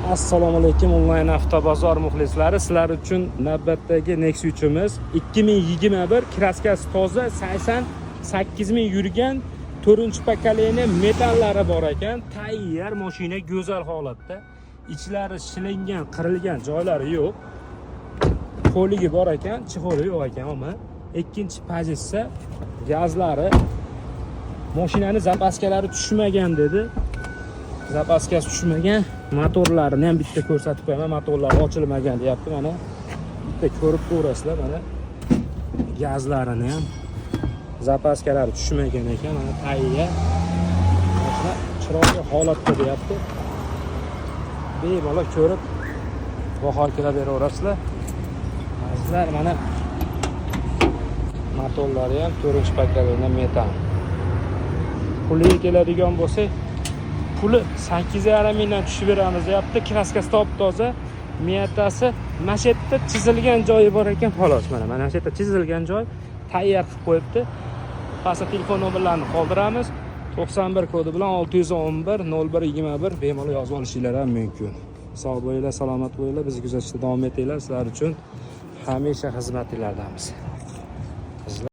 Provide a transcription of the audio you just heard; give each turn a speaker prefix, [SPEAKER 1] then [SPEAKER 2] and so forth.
[SPEAKER 1] Assalomu alaykum onlayn avtobozor muxlislari. Sizlar uchun navbatdagi Nexia 3imiz 2021 kraskasi toza 88 ming yurgan 4-pokoleniya metallari bor ekan. Tayyor mashina go'zal holatda. Ichlari shilingan, qirilgan joylari yo'q. Poligi bor ekan, chihori yo'q ekan, ammo ikkinchi pozitsiya gazlari mashinaning zapaskalari tushmagan dedi. Zapaskasi tushmagan, motorlarini ham bitta ko'rsatib qo'yaman. Motorlari ochilmagan deyapti. Mana bitta ko'rib ko'rasizlar, mana gazlarini ham zapaskalari tushmagan ekan. Mana tayyor. Mashina chiroyli holatda deyapti. Bemalol ko'rib baholar beraverasizlar. Azizlar, mana motorlari ham 4-pokoleniya metal. Puliga keladigan bo'lsak, puli 8,5 mingdan tushib beramiz deyapti. Kraskasi top-toza, miyatasi mana shu yerda chizilgan joyi bor ekan, xolos. Mana shu yerda chizilgan joy tayyor qilib qo'yibdi. Pastda telefon nomerlarini qoldiramiz. 91 kodi bilan 611 0121 bemalol yozib olishinglar ham mumkin. Sog' bo'linglar, salomat bo'linglar. Bizni kuzatishda davom etinglar. Sizlar uchun hamisha xizmatinglardamiz.